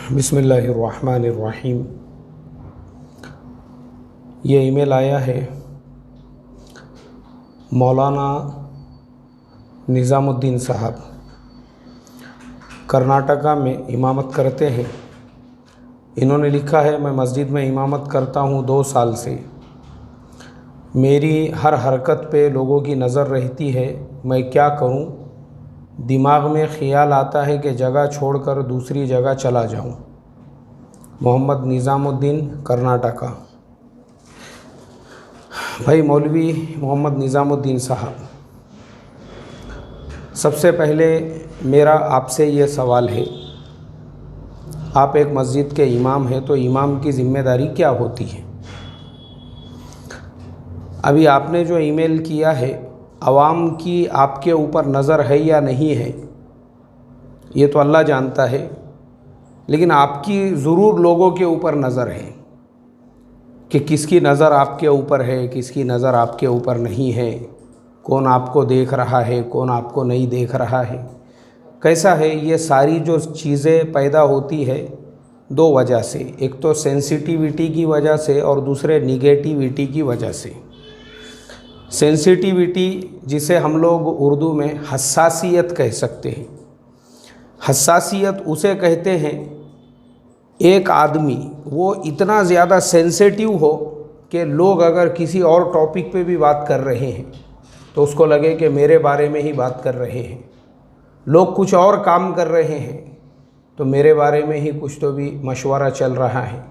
बिस्मिल्लाहिर्रहमानिर्रहीम। ये ईमेल आया है मौलाना निज़ामुद्दीन साहब, कर्नाटका में इमामत करते हैं। इन्होंने लिखा है, मैं मस्जिद में इमामत करता हूँ 2 साल से। मेरी हर हरकत पे लोगों की नज़र रहती है, मैं क्या करूँ? दिमाग में ख़्याल आता है कि जगह छोड़कर दूसरी जगह चला जाऊँ। मोहम्मद निज़ामुद्दीन, कर्नाटका। भाई मौलवी मोहम्मद निज़ामुद्दीन साहब, सबसे पहले मेरा आपसे ये सवाल है, आप एक मस्जिद के इमाम हैं तो इमाम की ज़िम्मेदारी क्या होती है? अभी आपने जो ईमेल किया है, आवाम की आपके ऊपर नज़र है या नहीं है ये तो अल्लाह जानता है, लेकिन आपकी ज़रूर लोगों के ऊपर नज़र है कि किसकी नज़र आपके ऊपर है, किसकी नज़र आपके ऊपर नहीं है, कौन आपको देख रहा है, कौन आपको नहीं देख रहा है। कैसा है, ये सारी जो चीज़ें पैदा होती है 2 वजह से, एक तो सेंसिटिविटी की वजह से और दूसरे निगेटिविटी की वजह से। सेंसिटिविटी जिसे हम लोग उर्दू में हसासियत कह सकते हैं। हसासियत उसे कहते हैं, एक आदमी वो इतना ज़्यादा सेंसिटिव हो कि लोग अगर किसी और टॉपिक पे भी बात कर रहे हैं तो उसको लगे कि मेरे बारे में ही बात कर रहे हैं। लोग कुछ और काम कर रहे हैं तो मेरे बारे में ही कुछ तो भी मशवरा चल रहा है।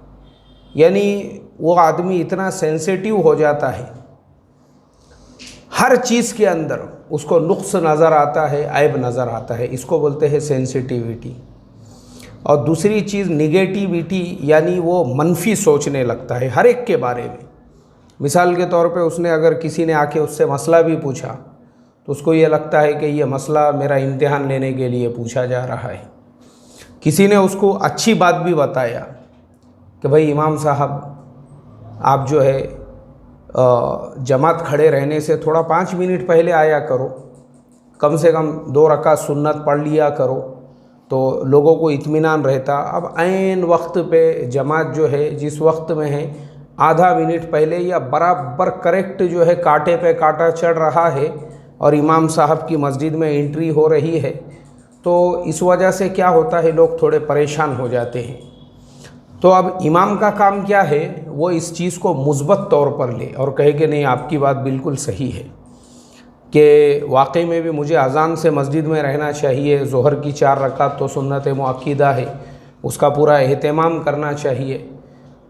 यानी वो आदमी इतना सेंसिटिव हो जाता है, हर चीज़ के अंदर उसको नुक्स नज़र आता है, ऐब नज़र आता है। इसको बोलते हैं सेंसिटिविटी। और दूसरी चीज़ निगेटिविटी, यानी वो मनफी सोचने लगता है हर एक के बारे में। मिसाल के तौर पे उसने अगर किसी ने आके उससे मसला भी पूछा तो उसको ये लगता है कि ये मसला मेरा इम्तिहान लेने के लिए पूछा जा रहा है। किसी ने उसको अच्छी बात भी बताया कि भाई इमाम साहब, आप जो है जमात खड़े रहने से थोड़ा 5 मिनट पहले आया करो, कम से कम 2 रकात सुन्नत पढ़ लिया करो तो लोगों को इत्मीनान रहता। अब ऐन वक्त पे जमात जो है जिस वक्त में है, आधा मिनट पहले या बराबर करेक्ट जो है कांटे पे कांटा चढ़ रहा है और इमाम साहब की मस्जिद में एंट्री हो रही है, तो इस वजह से क्या होता है, लोग थोड़े परेशान हो जाते हैं। तो अब इमाम का काम क्या है, वो इस चीज़ को मुस्बत तौर पर ले और कहे कि नहीं, आपकी बात बिल्कुल सही है कि वाकई में भी मुझे अज़ान से मस्जिद में रहना चाहिए, ज़ोहर की 4 रकात तो सुन्नत मुअक्किदा है, उसका पूरा एहतमाम करना चाहिए।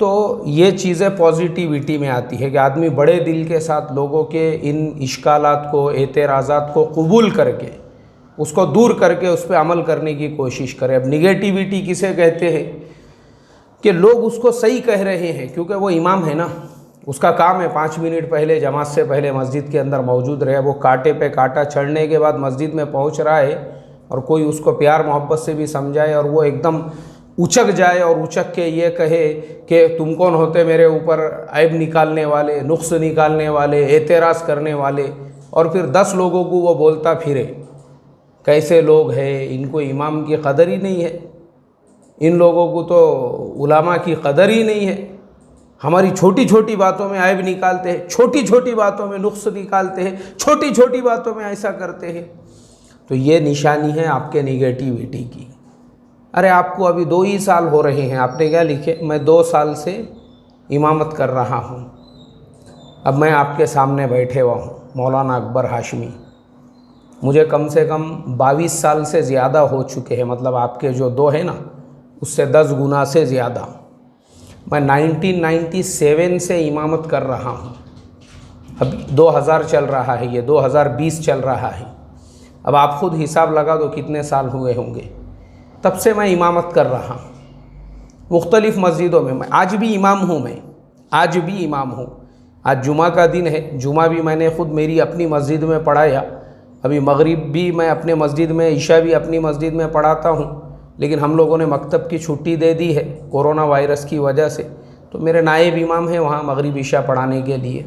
तो ये चीज़ें पॉजिटिविटी में आती है कि आदमी बड़े दिल के साथ लोगों के इन इश्कालात को, एतराज़ात को कबूल करके उसको दूर करके उस पर अमल करने की कोशिश करे। अब निगेटिविटी किसे कहते हैं कि लोग उसको सही कह रहे हैं क्योंकि वो इमाम है ना, उसका काम है 5 मिनट पहले जमात से पहले मस्जिद के अंदर मौजूद रहे। वो कांटे पे कांटा चढ़ने के बाद मस्जिद में पहुंच रहा है और कोई उसको प्यार मोहब्बत से भी समझाए और वो एकदम उचक जाए और उचक के ये कहे कि तुम कौन होते मेरे ऊपर ऐब निकालने वाले, नुक्स निकालने वाले, एतराज़ करने वाले, और फिर 10 लोगों को वो बोलता फिरे। कैसे लोग हैं, इनको इमाम की कदर ही नहीं है, इन लोगों को तो उलामा की कदर ही नहीं है, हमारी छोटी छोटी बातों में ऐब निकालते हैं, छोटी छोटी बातों में नुक्स निकालते हैं, छोटी छोटी बातों में ऐसा करते हैं। तो ये निशानी है आपके निगेटिविटी की। अरे आपको अभी 2 ही साल हो रहे हैं, आपने क्या लिखे, मैं 2 साल से इमामत कर रहा हूँ। अब मैं आपके सामने बैठे हुआ हूँ, मौलाना अकबर हाशमी, मुझे कम से कम 22 साल से ज़्यादा हो चुके हैं, मतलब आपके जो 2 है ना उससे 10 गुना से ज़्यादा। मैं 1997 से इमामत कर रहा हूँ, अभी 2000 चल रहा है, ये 2020 चल रहा है। अब आप खुद हिसाब लगा दो कितने साल हुए होंगे, तब से मैं इमामत कर रहा हूँ मुख्तलिफ़ मस्जिदों में। मैं आज भी इमाम हूँ, मैं आज भी इमाम हूँ। आज जुमा का दिन है, जुमा भी मैंने खुद मेरी अपनी मस्जिद में पढ़ाया, अभी मगरिब भी मैं अपने मस्जिद में, ईशा भी अपनी मस्जिद में पढ़ाता हूँ। लेकिन हम लोगों ने मकतब की छुट्टी दे दी है कोरोना वायरस की वजह से, तो मेरे नायब इमाम हैं वहाँ मगरिब ईशा पढ़ाने के लिए।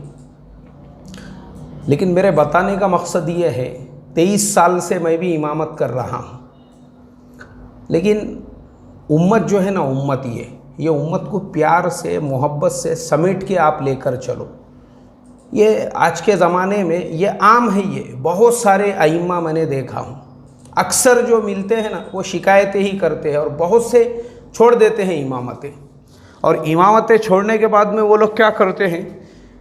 लेकिन मेरे बताने का मकसद ये है, 23 साल से मैं भी इमामत कर रहा हूँ, लेकिन उम्मत जो है ना, उम्मत ये उम्मत को प्यार से मोहब्बत से समेट के आप लेकर चलो। ये आज के ज़माने में ये आम है। ये बहुत सारे आइम्मा मैंने देखा हूँ, अक्सर जो मिलते हैं ना वो शिकायतें ही करते हैं और बहुत से छोड़ देते हैं इमामतें। और इमामतें छोड़ने के बाद में वो लोग क्या करते हैं,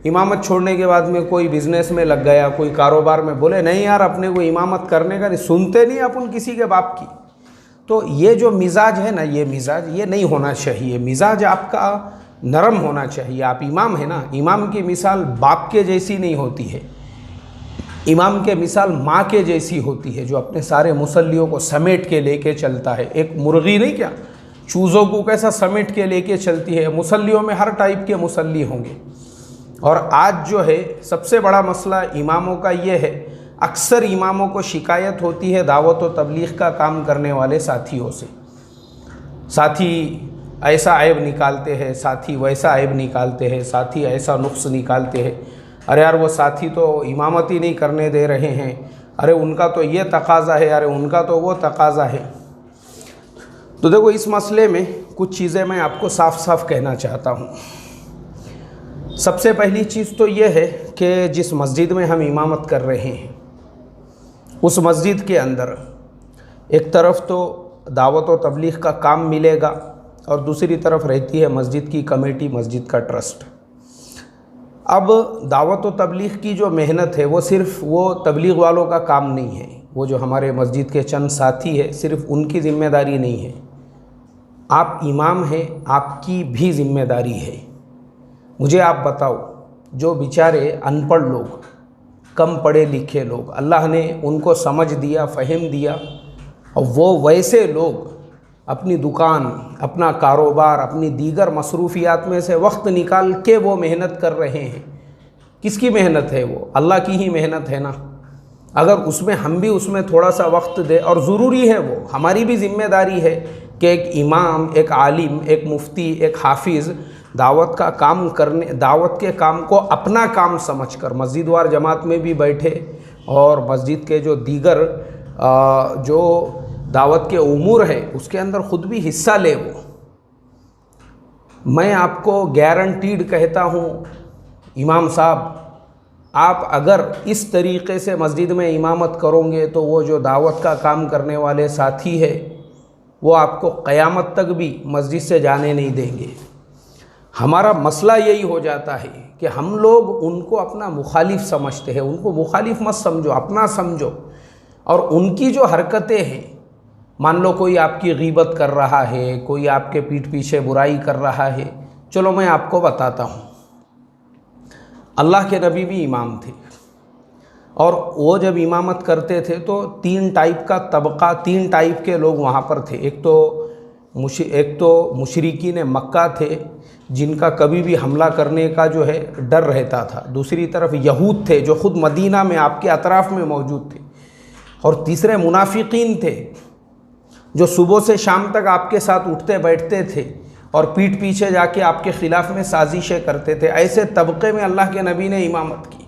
इमामत छोड़ने के बाद में कोई बिज़नेस में लग गया, कोई कारोबार में, बोले नहीं यार अपने को इमामत करने का नहीं, सुनते नहीं अपन किसी के बाप की। तो ये जो मिजाज है ना, ये मिजाज ये नहीं होना चाहिए। मिजाज आपका नरम होना चाहिए। आप इमाम है ना, इमाम की मिसाल बाप के जैसी नहीं होती है, इमाम के मिसाल माँ के जैसी होती है, जो अपने सारे मुसल्लियों को समेट के लेके चलता है। एक मुर्गी नहीं, क्या चूज़ों को कैसा समेट के लेके चलती है। मुसल्लियों में हर टाइप के मुसल्ली होंगे। और आज जो है सबसे बड़ा मसला इमामों का ये है, अक्सर इमामों को शिकायत होती है दावत व तबलीग का काम करने वाले साथियों से। साथी ऐसा ऐब निकालते हैं, साथी वैसा ऐब निकालते हैं, साथी ऐसा नुक्स निकालते हैं। अरे यार वो साथी तो इमामत ही नहीं करने दे रहे हैं, अरे उनका तो ये तकाज़ा है, अरे उनका तो वो तकाज़ा है। तो देखो इस मसले में कुछ चीज़ें मैं आपको साफ साफ कहना चाहता हूँ। सबसे पहली चीज़ तो ये है कि जिस मस्जिद में हम इमामत कर रहे हैं उस मस्जिद के अंदर एक तरफ तो दावत व तबलीग का काम मिलेगा और दूसरी तरफ रहती है मस्जिद की कमेटी, मस्जिद का ट्रस्ट। अब दावत व तबलीग की जो मेहनत है वो सिर्फ़ वो तबलीग वालों का काम नहीं है, वो जो हमारे मस्जिद के चंद साथी है सिर्फ़ उनकी ज़िम्मेदारी नहीं है। आप इमाम हैं, आपकी भी ज़िम्मेदारी है। मुझे आप बताओ, जो बेचारे अनपढ़ लोग, कम पढ़े लिखे लोग, अल्लाह ने उनको समझ दिया, फ़हम दिया, और वो वैसे लोग अपनी दुकान, अपना कारोबार, अपनी दीगर मसरूफियात में से वक्त निकाल के वो मेहनत कर रहे हैं। किसकी मेहनत है वो? अल्लाह की ही मेहनत है ना। अगर उसमें हम भी उसमें थोड़ा सा वक्त दे, और ज़रूरी है, वो हमारी भी ज़िम्मेदारी है कि एक इमाम, एक आलिम, एक मुफ्ती, एक हाफिज़ दावत का काम करने, दावत के काम को अपना काम समझकर मस्जिद वार जमात में भी बैठे और मस्जिद के जो दीगर जो दावत के उमूर है उसके अंदर ख़ुद भी हिस्सा ले। वो मैं आपको गारंटीड कहता हूँ इमाम साहब, आप अगर इस तरीक़े से मस्जिद में इमामत करोगे तो वो जो दावत का काम करने वाले साथी है वो आपको क़यामत तक भी मस्जिद से जाने नहीं देंगे। हमारा मसला यही हो जाता है कि हम लोग उनको अपना मुखालिफ समझते हैं। उनको मुखालिफ मत समझो, अपना समझो। और उनकी जो हरकतें हैं, मान लो कोई आपकी गीबत कर रहा है, कोई आपके पीठ पीछे बुराई कर रहा है, चलो मैं आपको बताता हूँ। अल्लाह के नबी भी इमाम थे और वो जब इमामत करते थे तो 3 टाइप का तबका, 3 टाइप के लोग वहाँ पर थे। एक तो मुशरिकीन मक्का थे जिनका कभी भी हमला करने का जो है डर रहता था। दूसरी तरफ यहूद थे जो ख़ुद मदीना में आपके अतराफ़ में मौजूद थे। और तीसरे मुनाफिकीन थे जो सुबह से शाम तक आपके साथ उठते बैठते थे और पीठ पीछे जाके आपके ख़िलाफ़ में साजिशें करते थे। ऐसे तबके में अल्लाह के नबी ने इमामत की।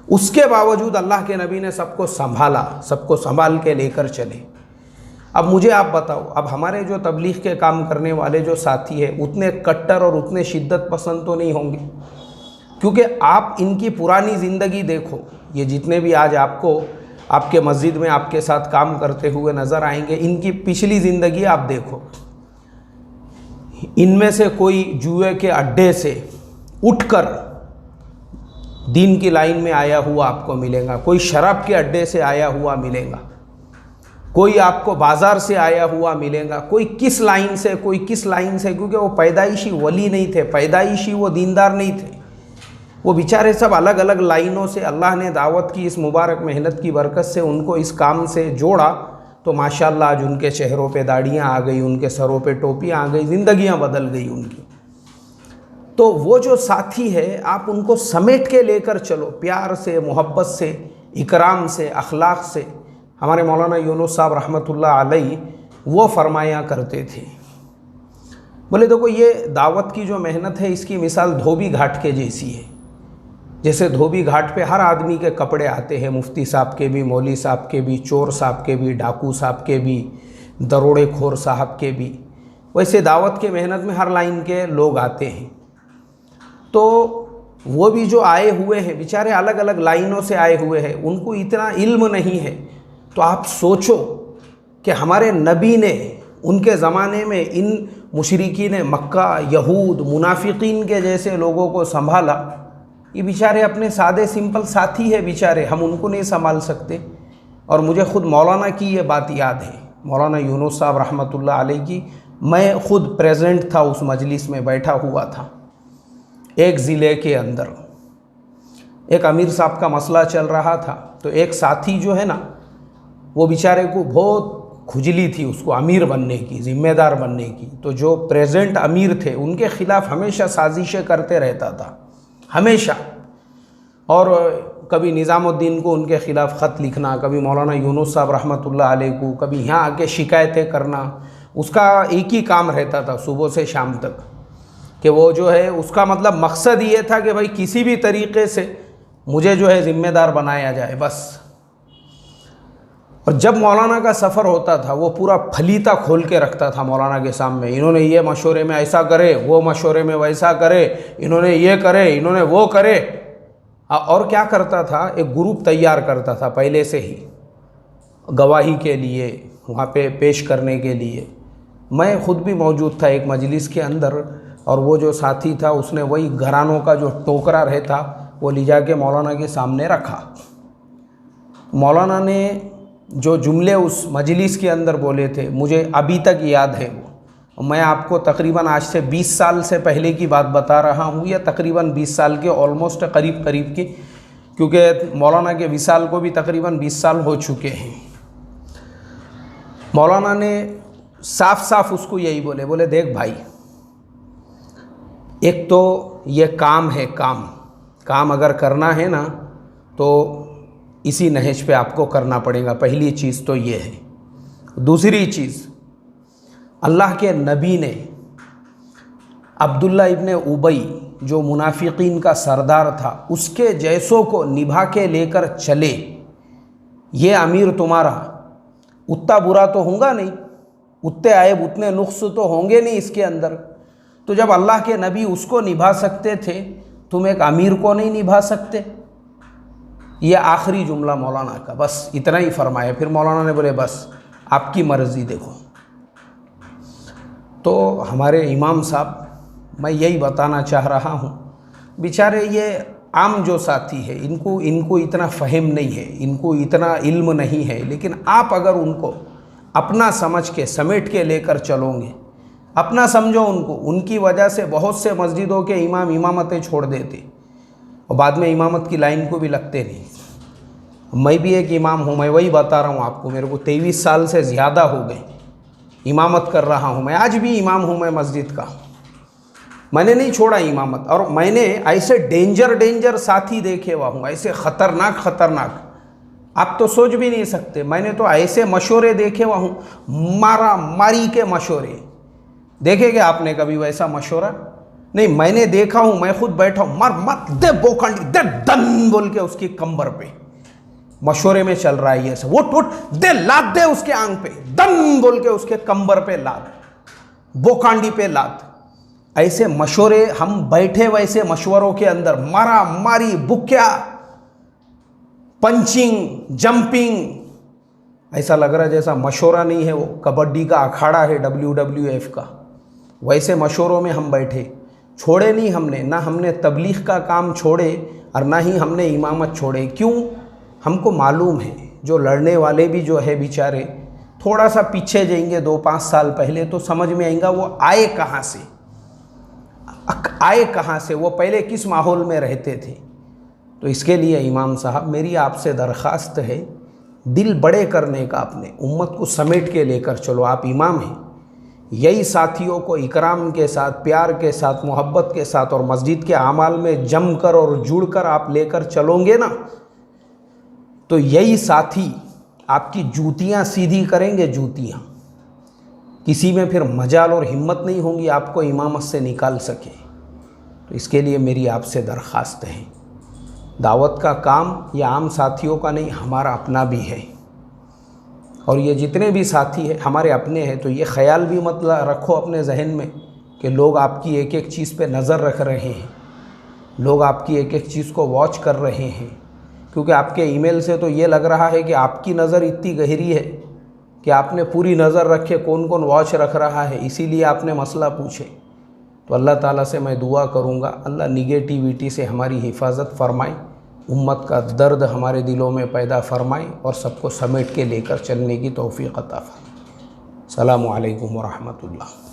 उसके बावजूद अल्लाह के नबी ने सबको संभाला, सबको संभाल के लेकर चले। अब मुझे आप बताओ, अब हमारे जो तबलीग के काम करने वाले जो साथी हैं उतने कट्टर और उतने शिद्दत पसंद तो नहीं होंगे, क्योंकि आप इनकी पुरानी ज़िंदगी देखो। ये जितने भी आज आपको आपके मस्जिद में आपके साथ काम करते हुए नज़र आएंगे, इनकी पिछली ज़िंदगी आप देखो। इनमें से कोई जुए के अड्डे से उठकर दीन की लाइन में आया हुआ आपको मिलेगा, कोई शराब के अड्डे से आया हुआ मिलेगा, कोई आपको बाज़ार से आया हुआ मिलेगा, कोई किस लाइन से, कोई किस लाइन से, क्योंकि वो पैदाइशी वली नहीं थे, पैदाइशी वो दीनदार नहीं थे। वो बेचारे सब अलग अलग लाइनों से अल्लाह ने दावत की इस मुबारक मेहनत की बरकत से उनको इस काम से जोड़ा, तो माशाल्लाह आज उनके चेहरों पे दाढ़ियाँ आ गई, उनके सरों पे टोपियाँ आ गई, ज़िंदगियाँ बदल गई उनकी। तो वो जो साथी है आप उनको समेट के लेकर चलो, प्यार से, मोहब्बत से, इकराम से, अखलाक से। हमारे मौलाना यूनुस साहब रहमतुल्लाह अलैह वो फरमाया करते थे, बोले देखो ये दावत की जो मेहनत है इसकी मिसाल धोबी घाट के जैसी है। जैसे धोबी घाट पे हर आदमी के कपड़े आते हैं, मुफ्ती साहब के भी, मौली साहब के भी, चोर साहब के भी, डाकू साहब के भी, दरोड़े खोर साहब के भी। वैसे दावत के मेहनत में हर लाइन के लोग आते हैं, तो वो भी जो आए हुए हैं बेचारे अलग अलग लाइनों से आए हुए हैं, उनको इतना इल्म नहीं है। तो आप सोचो कि हमारे नबी ने उनके ज़माने में इन मुशरिकीन मक्का, यहूद, मुनाफिकीन के जैसे लोगों को संभाला। ये बेचारे अपने सादे सिंपल साथी है बेचारे, हम उनको नहीं संभाल सकते। और मुझे ख़ुद मौलाना की ये बात याद है, मौलाना यूनुस साहब रहमतुल्लाह अलैह की। मैं ख़ुद प्रेजेंट था, उस मजलिस में बैठा हुआ था। एक ज़िले के अंदर एक अमीर साहब का मसला चल रहा था, तो एक साथी जो है ना, वो बेचारे को बहुत खुजली थी उसको अमीर बनने की, ज़िम्मेदार बनने की। तो जो प्रेजेंट अमीर थे उनके ख़िलाफ़ हमेशा साजिशें करते रहता था, हमेशा। और कभी निज़ामुद्दीन को उनके ख़िलाफ़ ख़त लिखना, कभी मौलाना यूनुस साहब रहमतुल्लाह अलैह को, कभी यहाँ आके शिकायतें करना। उसका एक ही काम रहता था सुबह से शाम तक, कि वो जो है उसका मतलब मकसद ये था कि भाई किसी भी तरीक़े से मुझे जो है ज़िम्मेदार बनाया जाए, बस। और जब मौलाना का सफ़र होता था वो पूरा फलीता खोल के रखता था मौलाना के सामने। इन्होंने ये मशवरे में ऐसा करे, वो मशवरे में वैसा करे, इन्होंने ये करे, इन्होंने वो करे। और क्या करता था, एक ग्रुप तैयार करता था पहले से ही गवाही के लिए, वहाँ पे पेश करने के लिए। मैं ख़ुद भी मौजूद था एक मजलिस के अंदर, और वो जो साथी था उसने वही घरानों का जो टोकरा रहता वो ले जाके मौलाना के सामने रखा। मौलाना ने जो जुमले उस मजलिस के अंदर बोले थे मुझे अभी तक याद है। वो मैं आपको तकरीबन आज से 20 साल से पहले की बात बता रहा हूँ, या तकरीबन 20 साल के ऑलमोस्ट करीब की, क्योंकि मौलाना के विसाल को भी तकरीबन 20 साल हो चुके हैं। मौलाना ने साफ साफ उसको यही बोले, देख भाई, एक तो ये काम है, काम अगर करना है ना तो इसी नहज पे आपको करना पड़ेगा। पहली चीज़ तो ये है। दूसरी चीज़, अल्लाह के नबी ने अब्दुल्ला इब्ने उबई जो मुनाफिकीन का सरदार था उसके जैसों को निभा के लेकर चले। ये अमीर तुम्हारा उतना बुरा तो होगा नहीं, उतने आयब उतने नुक्स तो होंगे नहीं इसके अंदर। तो जब अल्लाह के नबी उसको निभा सकते थे, तुम एक अमीर को नहीं निभा सकते। ये आखिरी जुमला मौलाना का, बस इतना ही फरमाया। फिर मौलाना ने बोले बस आपकी मर्ज़ी देखो। तो हमारे इमाम साहब, मैं यही बताना चाह रहा हूँ, बेचारे ये आम जो साथी है इनको इतना फ़हम नहीं है, इनको इतना इल्म नहीं है। लेकिन आप अगर उनको अपना समझ के समेट के लेकर चलोगे, अपना समझो उनको, उनकी वजह से बहुत से मस्जिदों के इमाम इमामतें छोड़ देते और बाद में इमामत की लाइन को भी लगते नहीं। मैं भी एक इमाम हूँ, मैं वही बता रहा हूँ आपको। मेरे को 23 साल से ज़्यादा हो गए इमामत कर रहा हूँ मैं, आज भी इमाम हूँ मैं मस्जिद का। मैंने नहीं छोड़ा इमामत। और मैंने ऐसे डेंजर साथी देखे हुआ हूँ, ऐसे ख़तरनाक आप तो सोच भी नहीं सकते। मैंने तो ऐसे मशवरे देखे हुआ हूँ, मारा मारी के मशवरे। देखेंगे आपने कभी वैसा मशवरा? नहीं, मैंने देखा हूँ, मैं खुद बैठा हूँ, मर मत दे बोखंडी दे दन बोल के उसकी कंबर पे मशवरे में चल रहा है ये सब। उठ दे लात दे उसके आंग पे, दन बोल के उसके कंबर पे लात, बोकांडी पे लात। ऐसे मशवरे हम बैठे, वैसे मशवरों के अंदर मारा मारी, बुक्या, पंचिंग, जंपिंग। ऐसा लग रहा है जैसा मशवरा नहीं है, वो कबड्डी का अखाड़ा है WWF का। वैसे मशवरों में हम बैठे, छोड़े नहीं हमने, ना हमने तबलीग का काम छोड़े और ना ही हमने इमामत छोड़े। क्यों? हमको मालूम है जो लड़ने वाले भी जो है बेचारे, थोड़ा सा पीछे जाएंगे 2-5 साल पहले तो समझ में आएगा वो आए कहाँ से, वो पहले किस माहौल में रहते थे। तो इसके लिए इमाम साहब, मेरी आपसे दरख्वास्त है, दिल बड़े करने का, अपने उम्मत को समेट के लेकर चलो। आप इमाम हैं, यही साथियों को इकराम के साथ, प्यार के साथ, मोहब्बत के साथ और मस्जिद के आमाल में जम कर और जुड़ कर आप लेकर चलोगे ना, तो यही साथी आपकी जूतियाँ सीधी करेंगे, जूतियाँ। किसी में फिर मजाल और हिम्मत नहीं होगी आपको इमामत से निकाल सके। तो इसके लिए मेरी आपसे दरख्वास्त है, दावत का काम या आम साथियों का नहीं, हमारा अपना भी है। और ये जितने भी साथी हैं हमारे अपने हैं, तो ये ख्याल भी मत रखो अपने जहन में कि लोग आपकी एक एक चीज़ पे नज़र रख रहे हैं, लोग आपकी एक एक चीज़ को वॉच कर रहे हैं। क्योंकि आपके ईमेल से तो ये लग रहा है कि आपकी नज़र इतनी गहरी है कि आपने पूरी नज़र रखे कौन कौन वॉच रख रहा है, इसीलिए आपने मसला पूछे। तो अल्लाह ताला से मैं दुआ करूँगा, अल्लाह निगेटिविटी से हमारी हिफाजत फरमाए, उम्मत का दर्द हमारे दिलों में पैदा फरमाए और सबको समेट के लेकर चलने की तौफीक अता फरमाए। अस्सलामु अलैकुम व रहमतुल्लाह।